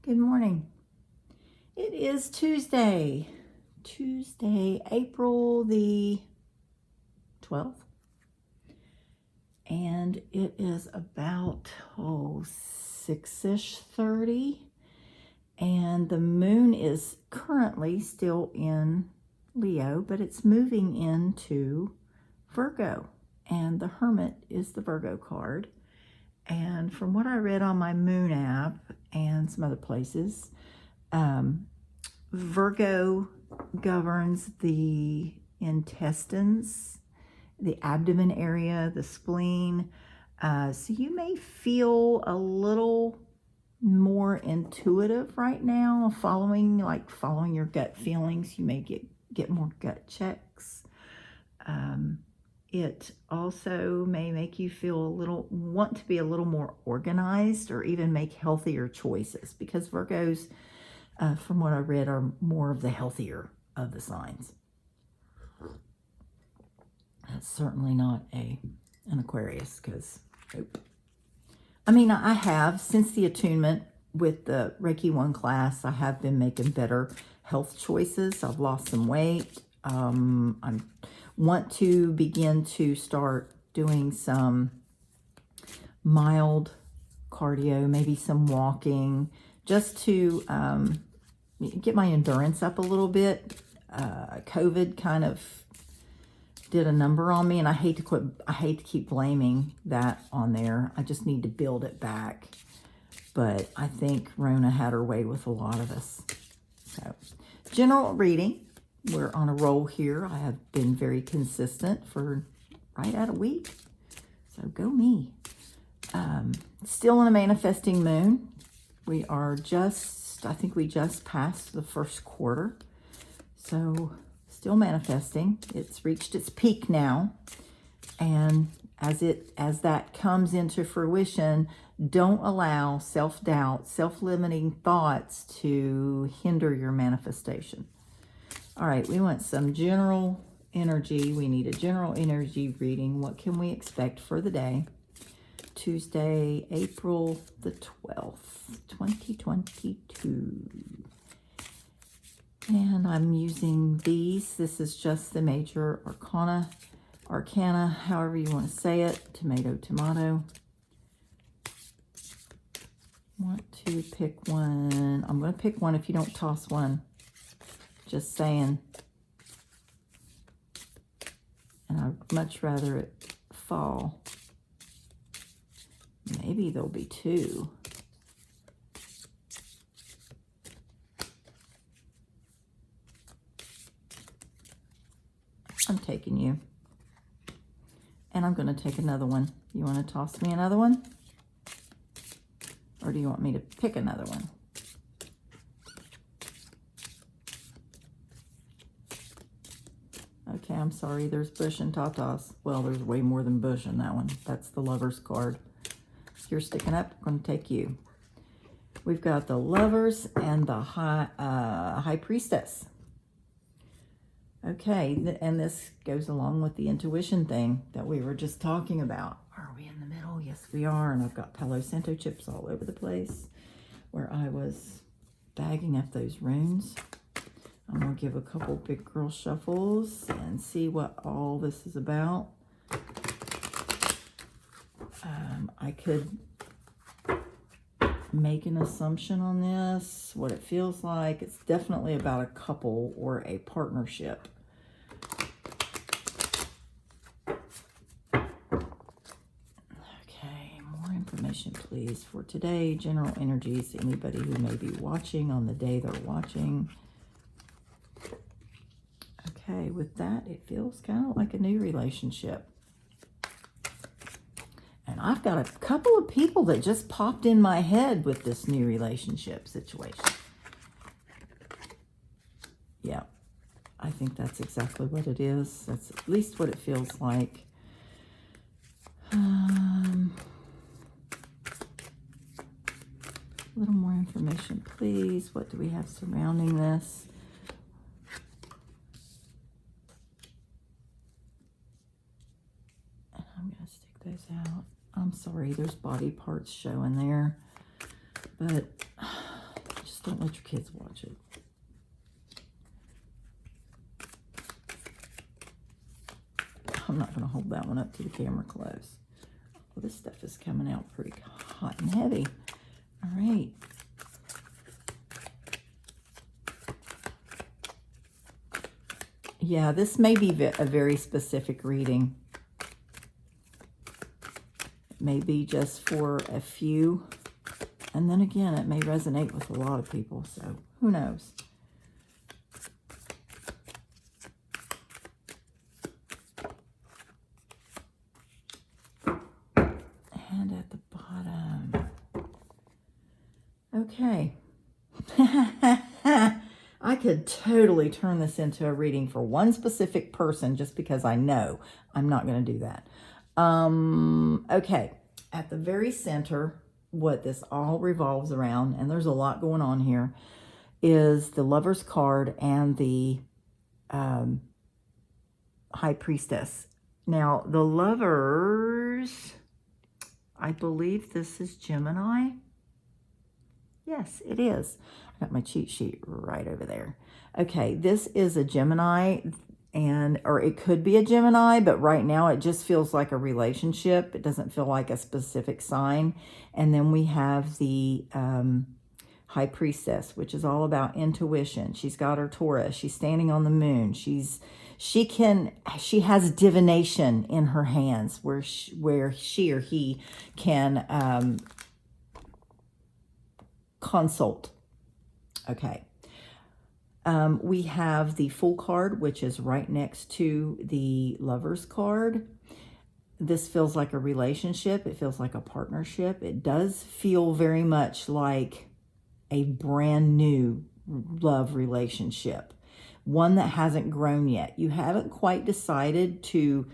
Good morning. It is Tuesday, April the 12th, and it is about 6:30, and the moon is currently still in Leo, but it's moving into Virgo, and the Hermit is the Virgo card. And from what I read on my moon app and some other places, Virgo governs the intestines, the abdomen area, the spleen. So you may feel a little more intuitive right now, following your gut feelings. You may get more gut checks. It also may make you want to be a little more organized, or even make healthier choices, because Virgos, from what I read, are more of the healthier of the signs. That's certainly not an Aquarius, because I have, since the attunement with the Reiki 1 class, I have been making better health choices. I've lost some weight. I want to begin to start doing some mild cardio, maybe some walking, just to get my endurance up a little bit. COVID kind of did a number on me, and I hate to keep blaming that on there. I just need to build it back. But I think Rona had her way with a lot of us. So, general reading. We're on a roll here. I have been very consistent for right at a week. So go me. Still in a manifesting moon. We are I think we just passed the first quarter. So still manifesting. It's reached its peak now. And as that comes into fruition, don't allow self-doubt, self-limiting thoughts to hinder your manifestation. All right, we want some general energy. We need a general energy reading. What can we expect for the day? Tuesday, April the 12th, 2022. And I'm using these. This is just the major arcana, however you want to say it. Tomato, tomato. Want to pick one. I'm going to pick one if you don't toss one. Just saying. And I'd much rather it fall. Maybe there'll be two. I'm taking you. And I'm going to take another one. You want to toss me another one? Or do you want me to pick another one? Okay, I'm sorry. There's Bush and Tatas. Well, there's way more than Bush in that one. That's the Lovers card. If you're sticking up, I'm going to take you. We've got the Lovers and the High Priestess. Okay, and this goes along with the intuition thing that we were just talking about. Are we in the middle? Yes, we are. And I've got Palo Santo chips all over the place where I was bagging up those runes. I'm going to give a couple big girl shuffles and see what all this is about. I could make an assumption on this, what it feels like. It's definitely about a couple or a partnership. Okay, more information, please, for today. General energies, anybody who may be watching on the day they're watching. Okay, with that, it feels kind of like a new relationship. And I've got a couple of people that just popped in my head with this new relationship situation. Yeah, I think that's exactly what it is. That's at least what it feels like. A little more information, please. What do we have surrounding this? And I'm going to stick those out. I'm sorry, there's body parts showing there. But Don't let your kids watch it. I'm not going to hold that one up to the camera close. Well, this stuff is coming out pretty hot and heavy. All right. Yeah, this may be a very specific reading. It may be just for a few. And then again, it may resonate with a lot of people. So who knows? And at the bottom. Okay. I could totally turn this into a reading for one specific person just because I know I'm not going to do that. Okay. At the very center, what this all revolves around, and there's a lot going on here, is the Lover's card and the High Priestess. Now, the Lovers, I believe this is Gemini. Yes, it is. I got my cheat sheet right over there. Okay, this is a Gemini, or it could be a Gemini, but right now it just feels like a relationship. It doesn't feel like a specific sign. And then we have the High Priestess, which is all about intuition. She's got her Taurus. She's standing on the moon. She has divination in her hands, where she or he can consult. Okay. We have the Fool card, which is right next to the Lover's card. This feels like a relationship. It feels like a partnership. It does feel very much like a brand new love relationship, one that hasn't grown yet. You haven't quite decided to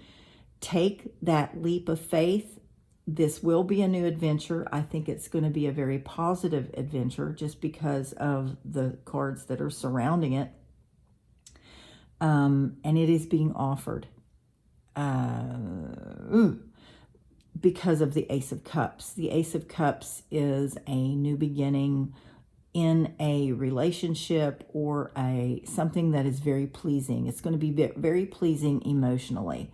take that leap of faith. This will be a new adventure. I think it's going to be a very positive adventure just because of the cards that are surrounding it. And it is being offered because of the Ace of Cups. The Ace of Cups is a new beginning in a relationship or something that is very pleasing. It's going to be very pleasing emotionally.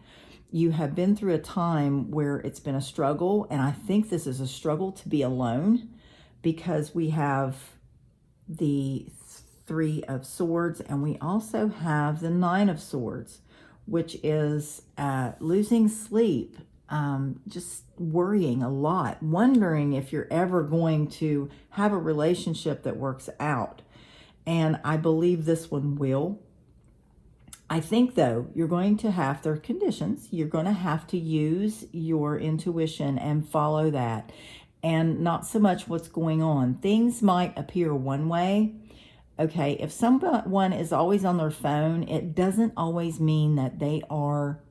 You have been through a time where it's been a struggle, and I think this is a struggle to be alone, because we have the Three of Swords and we also have the Nine of Swords, which is losing sleep, just worrying a lot, wondering if you're ever going to have a relationship that works out. And I believe this one will. I think, though, you're going to have, there are conditions, you're going to have to use your intuition and follow that, and not so much what's going on. Things might appear one way. Okay, if someone is always on their phone, it doesn't always mean that they are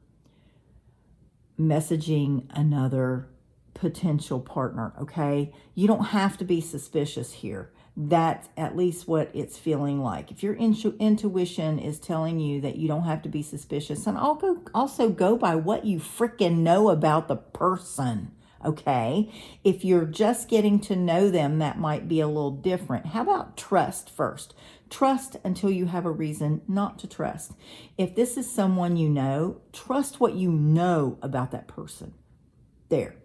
messaging another potential partner, okay? You don't have to be suspicious here. That's at least what it's feeling like. If your intuition is telling you that you don't have to be suspicious, and also go by what you freaking know about the person, okay? If you're just getting to know them, that might be a little different. How about trust first? Trust until you have a reason not to trust. If this is someone you know, trust what you know about that person. There.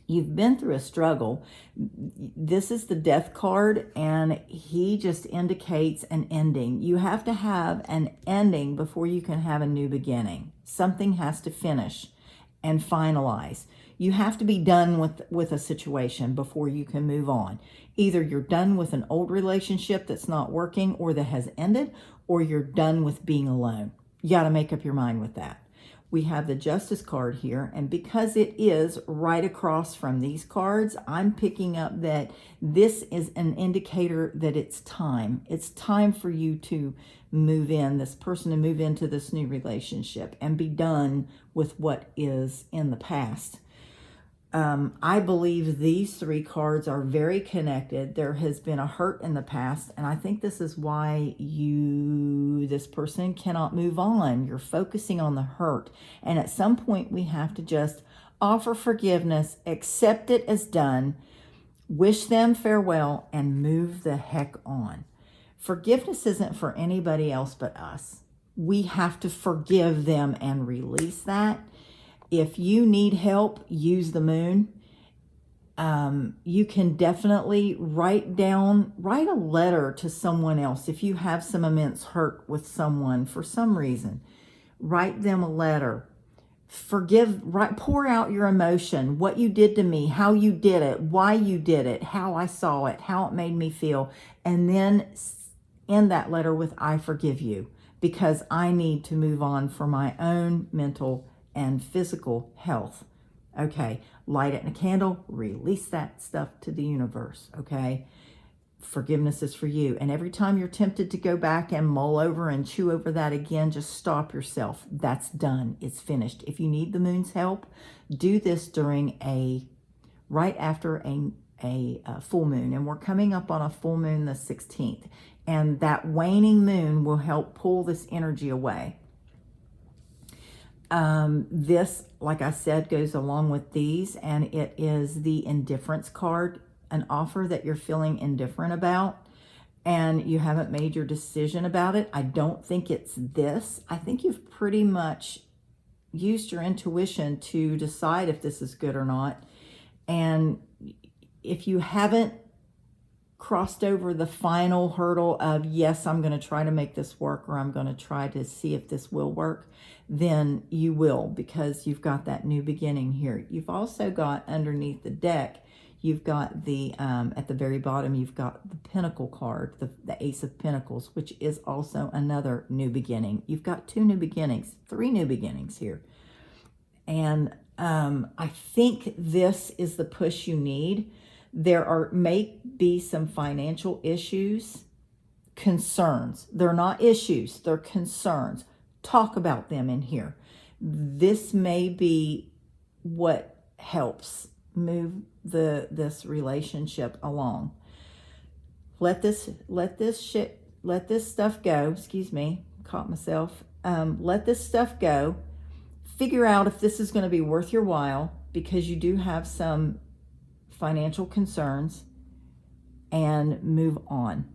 You've been through a struggle. This is the Death card, and he just indicates an ending. You have to have an ending before you can have a new beginning. Something has to finish and finalize. You have to be done with a situation before you can move on. Either you're done with an old relationship that's not working or that has ended, or you're done with being alone. You got to make up your mind with that. We have the Justice card here, and because it is right across from these cards, I'm picking up that this is an indicator that it's time. It's time for you to move in, this person to move into this new relationship and be done with what is in the past. I believe these three cards are very connected. There has been a hurt in the past, and I think this is why this person cannot move on. You're focusing on the hurt, and at some point we have to just offer forgiveness, accept it as done, wish them farewell, and move the heck on. Forgiveness isn't for anybody else but us. We have to forgive them and release that. If you need help, use the moon. You can definitely write a letter to someone else. If you have some immense hurt with someone for some reason, write them a letter. Pour out your emotion, what you did to me, how you did it, why you did it, how I saw it, how it made me feel. And then end that letter with, I forgive you, because I need to move on for my own mental and physical health. Okay, light it in a candle, release that stuff to the universe, okay? Forgiveness is for you. And every time you're tempted to go back and mull over and chew over that again, just stop yourself. That's done. It's finished. If you need the moon's help, do this during right after a full moon. And we're coming up on a full moon the 16th. And that waning moon will help pull this energy away. This, like I said, goes along with these, and it is the indifference card, an offer that you're feeling indifferent about, and you haven't made your decision about it. I don't think it's this. I think you've pretty much used your intuition to decide if this is good or not. And if you haven't crossed over the final hurdle of, yes, I'm going to try to make this work, or I'm going to try to see if this will work, then you will, because you've got that new beginning here. You've also got underneath the deck, you've got the, at the very bottom, you've got the Pentacle card, the Ace of Pentacles, which is also another new beginning. You've got 2 new beginnings, 3 new beginnings here. And I think this is the push you need. There may be some financial issues, concerns. They're not issues, they're concerns. Talk about them in here. This may be what helps move this relationship along. Let this stuff go. Excuse me, caught myself. Let this stuff go. Figure out if this is going to be worth your while, because you do have some financial concerns, and move on.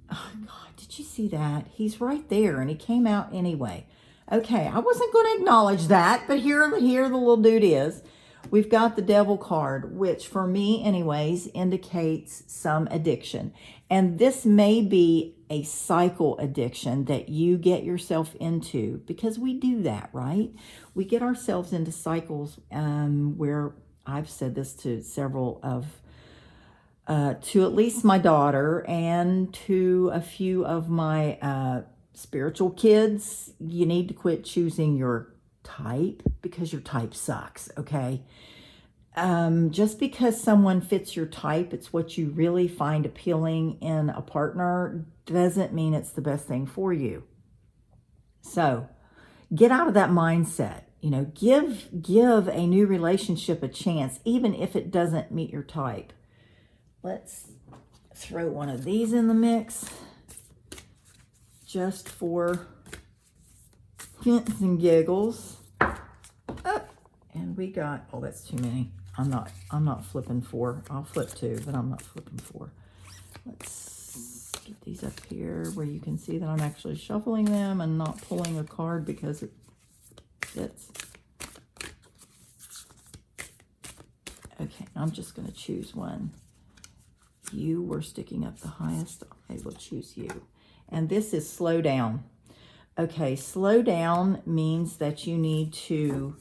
Oh God, did you see that? He's right there, and he came out anyway. Okay, I wasn't going to acknowledge that, but here the little dude is. We've got the Devil card, which for me anyways indicates some addiction. And this may be a cycle addiction that you get yourself into, because we do that, right? We get ourselves into cycles where, I've said this to several to at least my daughter and to a few of my spiritual kids. You need to quit choosing your type, because your type sucks, okay? Just because someone fits your type, it's what you really find appealing in a partner, doesn't mean it's the best thing for you. So get out of that mindset. You know, give a new relationship a chance, even if it doesn't meet your type. Let's throw one of these in the mix, just for hints and giggles. Oh, and we got, oh, that's too many. I'm not flipping 4. I'll flip 2, but I'm not flipping 4. Let's get these up here where you can see that I'm actually shuffling them and not pulling a card because it fits. Okay, I'm just going to choose one. You were sticking up the highest. I will choose you. And this is slow down. Okay, slow down means that you need to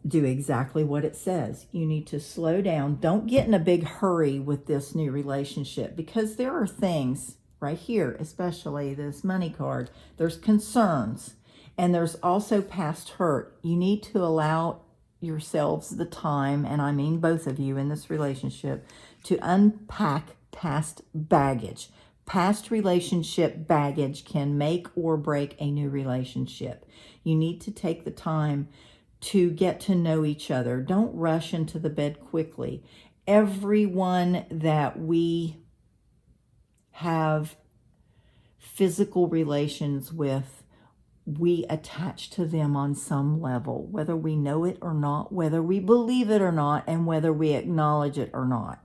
do exactly what it says. You need to slow down. Don't get in a big hurry with this new relationship, because there are things right here, especially this money card. There's concerns, and there's also past hurt. You need to allow yourselves the time, and I mean both of you in this relationship, to unpack past baggage. Past relationship baggage can make or break a new relationship. You need to take the time to get to know each other. Don't rush into the bed quickly. Everyone that we have physical relations with, we attach to them on some level, whether we know it or not, whether we believe it or not, and whether we acknowledge it or not.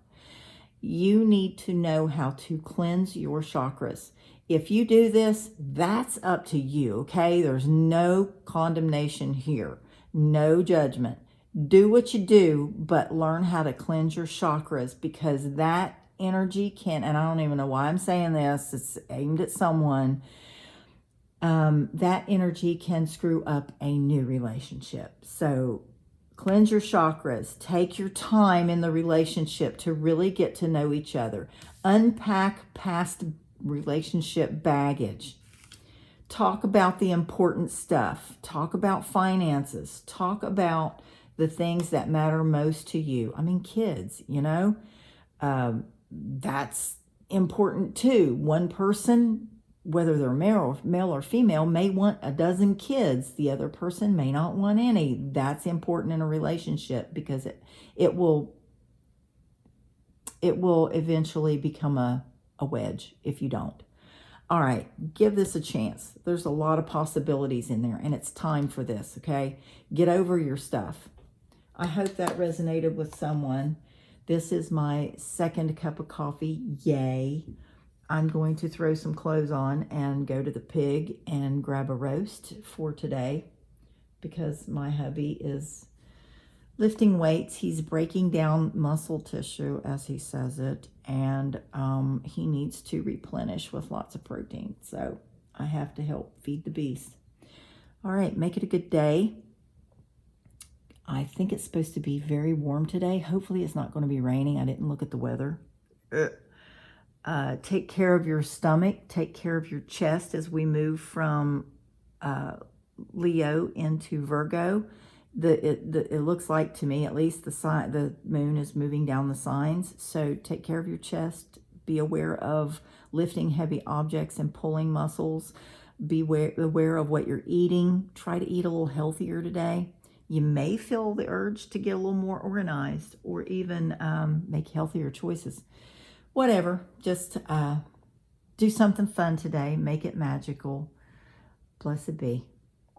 You need to know how to cleanse your chakras. If you do this, that's up to you, okay? There's no condemnation here, no judgment. Do what you do, but learn how to cleanse your chakras, because that energy can, and I don't even know why I'm saying this, it's aimed at someone, that energy can screw up a new relationship. So cleanse your chakras. Take your time in the relationship to really get to know each other. Unpack past relationship baggage. Talk about the important stuff. Talk about finances. Talk about the things that matter most to you. I mean, kids, you know, that's important too. One person, whether they're male or female, may want a dozen kids. The other person may not want any. That's important in a relationship, because it will eventually become a wedge if you don't. All right, give this a chance. There's a lot of possibilities in there, and it's time for this, okay? Get over your stuff. I hope that resonated with someone. This is my second cup of coffee. Yay. I'm going to throw some clothes on and go to the pig and grab a roast for today, because my hubby is lifting weights. He's breaking down muscle tissue, as he says it, and he needs to replenish with lots of protein. So I have to help feed the beast. All right, make it a good day. I think it's supposed to be very warm today. Hopefully it's not going to be raining. I didn't look at the weather. Take care of your stomach. Take care of your chest as we move from Leo into Virgo. It looks like, to me at least, the moon is moving down the signs. So take care of your chest. Be aware of lifting heavy objects and pulling muscles. Be aware of what you're eating. Try to eat a little healthier today. You may feel the urge to get a little more organized, or even make healthier choices. Whatever, just do something fun today. Make it magical. Blessed be.